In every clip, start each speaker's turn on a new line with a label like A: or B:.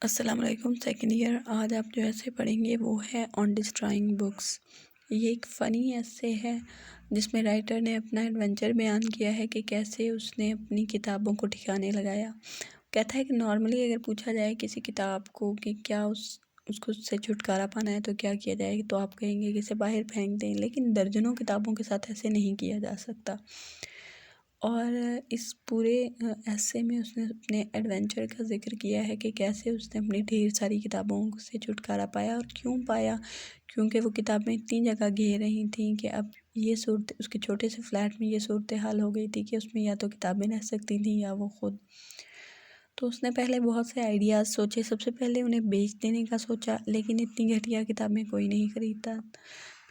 A: السلام علیکم. Second year. آج آپ جو ایسے پڑھیں گے وہ ہے آن ڈسٹرائنگ بکس. یہ ایک فنی ایسے ہے جس میں رائٹر نے اپنا ایڈونچر بیان کیا ہے کہ کیسے اس نے اپنی کتابوں کو ٹھکانے لگایا. کہتا ہے کہ نارملی اگر پوچھا جائے کسی کتاب کو کہ کیا اس کو سے چھٹکارا پانا ہے تو کیا کیا جائے تو آپ کہیں گے کہ اسے باہر پھینک دیں، لیکن درجنوں کتابوں کے ساتھ ایسے نہیں کیا جا سکتا. اور اس پورے ایسے میں اس نے اپنے ایڈونچر کا ذکر کیا ہے کہ کیسے اس نے اپنی ڈھیر ساری کتابوں سے چھٹکارا پایا اور کیوں پایا. کیونکہ وہ کتابیں اتنی جگہ گھیر رہی تھیں کہ اب یہ صورت اس کے چھوٹے سے فلیٹ میں یہ صورتحال ہو گئی تھی کہ اس میں یا تو کتابیں رہ سکتی تھیں یا وہ خود. تو اس نے پہلے بہت سے آئیڈیاز سوچے. سب سے پہلے انہیں بیچ دینے کا سوچا، لیکن اتنی گھٹیا کتابیں کوئی نہیں خریدتا.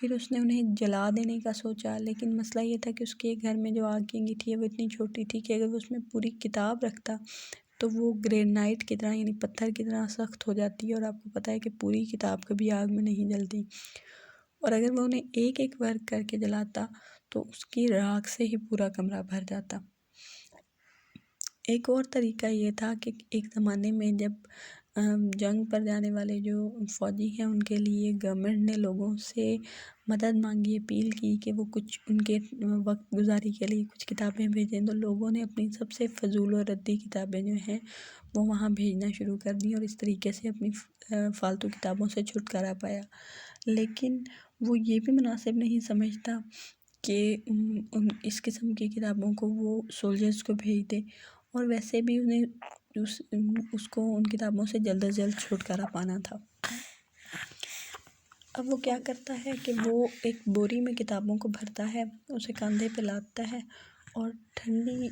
A: پھر اس نے انہیں جلا دینے کا سوچا، لیکن مسئلہ یہ تھا کہ اس کے گھر میں جو آگ کی انگیٹھی ہے وہ اتنی چھوٹی تھی کہ اگر وہ اس میں پوری کتاب رکھتا تو وہ گرینائٹ کی طرح یعنی پتھر کی طرح سخت ہو جاتی، اور آپ کو پتہ ہے کہ پوری کتاب کبھی آگ میں نہیں جلتی. اور اگر وہ انہیں ایک ایک ورک کر کے جلاتا تو اس کی راکھ سے ہی پورا کمرہ بھر جاتا. ایک اور طریقہ یہ تھا کہ ایک زمانے میں جب جنگ پر جانے والے جو فوجی ہیں ان کے لیے گورنمنٹ نے لوگوں سے مدد مانگی، اپیل کی کہ وہ کچھ ان کے وقت گزاری کے لیے کچھ کتابیں بھیجیں، تو لوگوں نے اپنی سب سے فضول و ردی کتابیں جو ہیں وہ وہاں بھیجنا شروع کر دیں اور اس طریقے سے اپنی فالتو کتابوں سے چھٹکارا پایا. لیکن وہ یہ بھی مناسب نہیں سمجھتا کہ اس قسم کی کتابوں کو وہ سولجرز کو بھیج دے، اور ویسے بھی انہیں اس کو ان کتابوں سے جلد از جلد چھٹکارا پانا تھا. اب وہ کیا کرتا ہے کہ وہ ایک بوری میں کتابوں کو بھرتا ہے، اسے کاندھے پہ لادتا ہے اور ٹھنڈی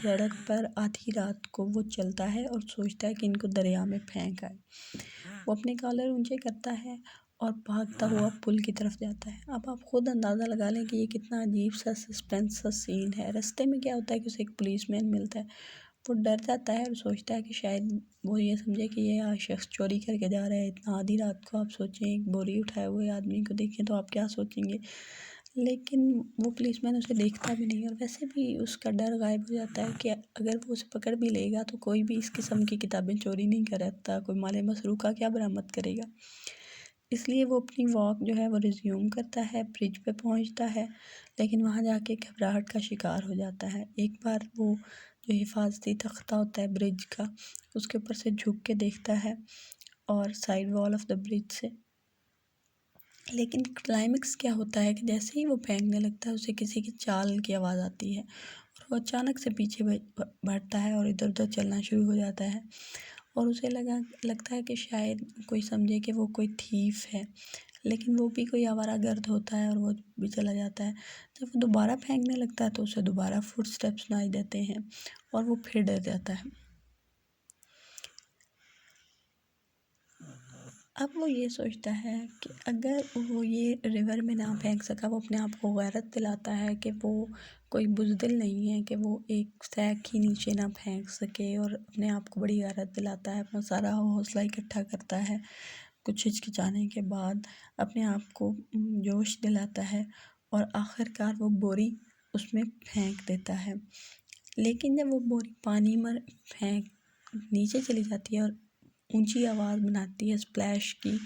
A: سڑک پر آدھی رات کو وہ چلتا ہے اور سوچتا ہے کہ ان کو دریا میں پھینک آئے. وہ اپنے کالر اونچے کرتا ہے اور بھاگتا ہوا پل کی طرف جاتا ہے. اب آپ خود اندازہ لگا لیں کہ یہ کتنا عجیب سا سسپینس سا سین ہے. رستے میں کیا ہوتا ہے کہ اسے ایک پولیس مین ملتا ہے. وہ ڈر جاتا ہے اور سوچتا ہے کہ شاید وہ یہ سمجھے کہ یہ شخص چوری کر کے جا رہا ہے اتنا آدھی رات کو. آپ سوچیں ایک بوری اٹھائے ہوئے آدمی کو دیکھیں تو آپ کیا سوچیں گے، لیکن وہ پولیس مین اسے دیکھتا بھی نہیں، اور ویسے بھی اس کا ڈر غائب ہو جاتا ہے کہ اگر وہ اسے پکڑ بھی لے گا تو کوئی بھی اس قسم کی کتابیں چوری نہیں کرتا، کوئی مال مسروقہ کیا برآمد کرے گا. اس لیے وہ اپنی واک جو ہے وہ ریزیوم کرتا ہے، برج پہ پہنچتا ہے، لیکن وہاں جا کے گھبراہٹ کا شکار ہو جاتا ہے. ایک بار وہ جو حفاظتی تختہ ہوتا ہے برج کا، اس کے اوپر سے جھک کے دیکھتا ہے اور سائیڈ وال آف دا برج سے، لیکن کلائمیکس کیا ہوتا ہے کہ جیسے ہی وہ پھینکنے لگتا ہے اسے کسی کی چال کی آواز آتی ہے اور وہ اچانک سے پیچھے بڑھتا ہے اور ادھر ادھر چلنا شروع ہو جاتا ہے، اور اسے لگتا ہے کہ شاید کوئی سمجھے کہ وہ کوئی تھیف ہے، لیکن وہ بھی کوئی آوارہ گرد ہوتا ہے اور وہ بھی چلا جاتا ہے. جب وہ دوبارہ پھینکنے لگتا ہے تو اسے دوبارہ فٹ سٹیپس سنائی دیتے ہیں اور وہ پھر ڈر جاتا ہے. اب وہ یہ سوچتا ہے کہ اگر وہ یہ ریور میں نہ پھینک سکا، وہ اپنے آپ کو غیرت دلاتا ہے کہ وہ کوئی بزدل نہیں ہے کہ وہ ایک سیک ہی نیچے نہ پھینک سکے، اور اپنے آپ کو بڑی غیرت دلاتا ہے، اپنا سارا حوصلہ اکٹھا کرتا ہے کچھ ہچکچانے کے بعد، اپنے آپ کو جوش دلاتا ہے اور آخر کار وہ بوری اس میں پھینک دیتا ہے. لیکن جب وہ بوری پانی میں نیچے چلی جاتی ہے اور اونچی آواز بناتی ہے سپلیش کی،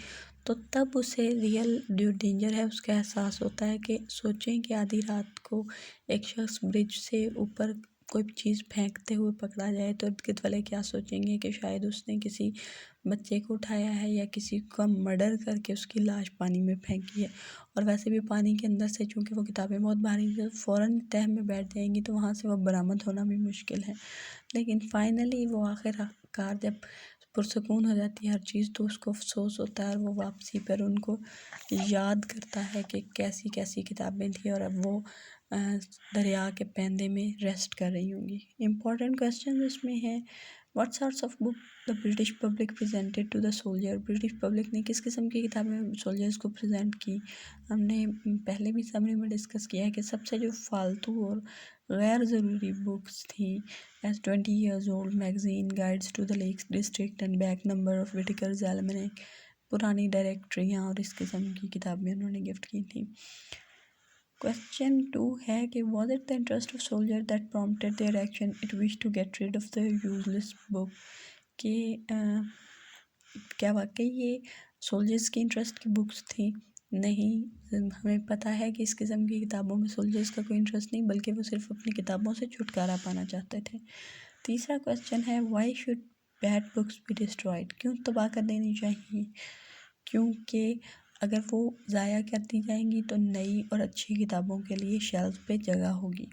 A: تو تب اسے ریئل جو ڈینجر ہے اس کا احساس ہوتا ہے. کہ سوچیں کہ آدھی رات کو ایک شخص برج سے اوپر کوئی چیز پھینکتے ہوئے پکڑا جائے تو ارد گرد والے کیا سوچیں گے کہ شاید اس نے کسی بچے کو اٹھایا ہے یا کسی کا مرڈر کر کے اس کی لاش پانی میں پھینکی ہے. اور ویسے بھی پانی کے اندر سے چونکہ وہ کتابیں بہت بھاری ہیں، فوراً تہہ میں بیٹھ جائیں گی تو وہاں سے وہ برآمد ہونا بھی مشکل ہے. لیکن فائنلی وہ آخر کار جب پرسکون ہو جاتی ہے ہر چیز تو اس کو افسوس ہوتا ہے، اور وہ واپسی پر ان کو یاد کرتا ہے کہ کیسی کیسی کتابیں تھیں اور اب وہ دریا کے پیندے میں ریسٹ کر رہی ہوں گی. امپورٹنٹ کویسچن اس میں ہے what sorts of book the British public presented to the soldier. British public نے کس قسم کی کتابیں سولجرز کو پریزنٹ کی. ہم نے پہلے بھی سمری میں ڈسکس کیا ہے کہ سب سے جو فالتو اور غیر ضروری بکس تھیں as 20 years old magazine, guides to the lakes district and back number of Whitaker's almanac, پرانی ڈائریکٹریاں اور اس قسم کی کتابیں انہوں نے گفٹ کی تھیں. Question 2 ہے کہ was it the interest of soldier that prompted their action it wished to get rid of the useless book. کہ کیا واقعی یہ سولجرز کی انٹرسٹ کی بکس تھیں؟ نہیں، ہمیں پتہ ہے کہ اس قسم کی کتابوں میں سولجرز کا کوئی انٹرسٹ نہیں، بلکہ وہ صرف اپنی کتابوں سے چھٹکارا پانا چاہتے تھے۔ تیسرا کویسچن ہے why should bad books be destroyed, کیوں تباہ کر دینی چاہیے؟ کیونکہ اگر وہ ضائع کر دی جائیں گی تو نئی اور اچھی کتابوں کے لیے شیلف پہ جگہ ہوگی۔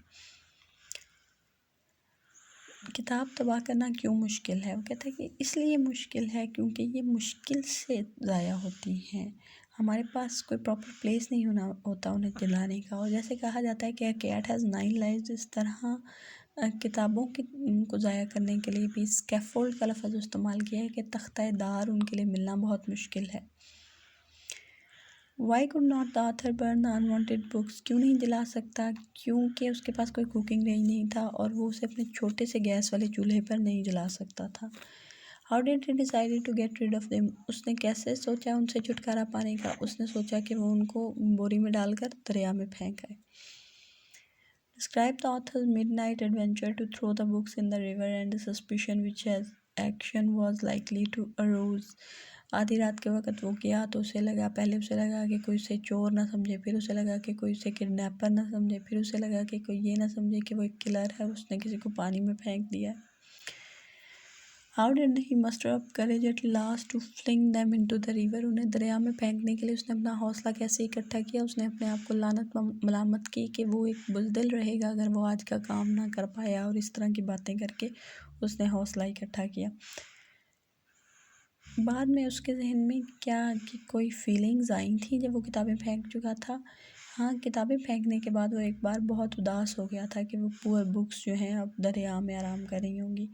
A: کتاب تباہ کرنا کیوں مشکل ہے؟ وہ کہتا ہے کہ اس لیے مشکل ہے کیونکہ یہ مشکل سے ضائع ہوتی ہیں، ہمارے پاس کوئی پراپر پلیس نہیں ہوتا انہیں جلانے کا۔ اور جیسے کہا جاتا ہے کہ اے کیٹ ہیز 9 lives، اس طرح کتابوں کو ضائع کرنے کے لیے بھی اسکیفولڈ کا لفظ استعمال کیا ہے کہ تختہ دار ان کے لیے ملنا بہت مشکل ہے۔ Why could not the author burn the unwanted books، کیوں نہیں جلا سکتا؟ کیونکہ اس کے پاس کوئی کوکنگ رینج نہیں تھا اور وہ اسے اپنے چھوٹے سے گیس والے چولہے پر نہیں جلا سکتا تھا۔ How did he decide to get rid of them، اس نے کیسے سوچا ان سے چھٹکارا پانے کا؟ اس نے سوچا کہ وہ ان کو بوری میں ڈال کر دریا میں پھینک آئے۔ Describe the author's midnight adventure to throw the books in the river and the suspicion which his action was likely to arouse، آدھی رات کے وقت وہ گیا تو اسے لگا، پہلے اسے لگا کہ کوئی اسے چور نہ سمجھے، پھر اسے لگا کہ کوئی اسے کڈنیپر نہ سمجھے، پھر اسے لگا کہ کوئی یہ نہ سمجھے کہ وہ ایک کلر ہے اور اس نے کسی کو پانی میں پھینک دیا۔ How did he muster up courage at last to fling them into the river، انہیں دریا میں پھینکنے کے لیے اس نے اپنا حوصلہ کیسے اکٹھا کیا؟ اس نے اپنے آپ کو لعنت ملامت کی کہ وہ ایک بزدل رہے گا اگر وہ آج کا کام نہ کر پایا، اور اس طرح کی باتیں کر کے اس نے حوصلہ اکٹھا کیا۔ بعد میں اس کے ذہن میں کیا کہ کوئی فیلنگز آئی تھیں جب وہ کتابیں پھینک چکا تھا؟ ہاں، کتابیں پھینکنے کے بعد وہ ایک بار بہت اداس ہو گیا تھا کہ وہ پور بکس جو ہیں اب دریا میں آرام کر رہی ہوں گی۔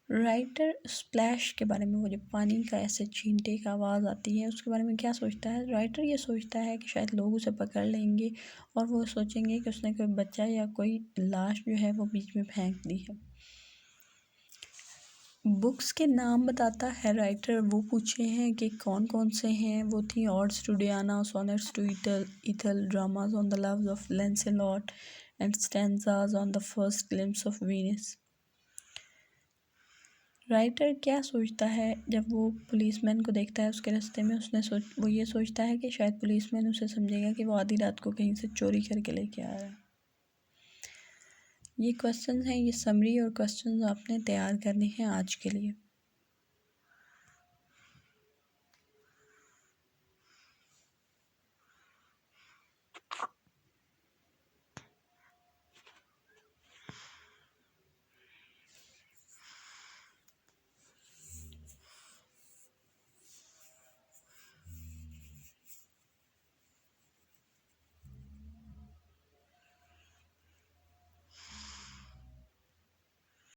A: رائٹر اسپلیش کے بارے میں، وہ جو پانی کا ایسے چھینٹے کا آواز آتی ہے اس کے بارے میں کیا سوچتا ہے؟ رائٹر یہ سوچتا ہے کہ شاید لوگ اسے پکڑ لیں گے اور وہ سوچیں گے کہ اس نے کوئی بچہ یا کوئی لاش جو ہے وہ بیچ میں پھینک دی ہے۔ بکس کے نام بتاتا ہے رائٹر، وہ پوچھے ہیں کہ کون کون سے ہیں۔ وہ تھیں odes to Diana, sonnets to Ethel, dramas on the loves of Lancelot and stanzas on the first glimpse of Venus. Writer کیا سوچتا ہے جب وہ پولیس مین کو دیکھتا ہے اس کے راستے میں؟ وہ یہ سوچتا ہے کہ شاید پولیس مین اسے سمجھے گا کہ وہ آدھی رات کو کہیں سے چوری کر کے لے کے آ رہا ہے۔ یہ کویسچنز ہیں، یہ سمری اور کویسچنز آپ نے تیار کرنے ہیں آج کے لیے۔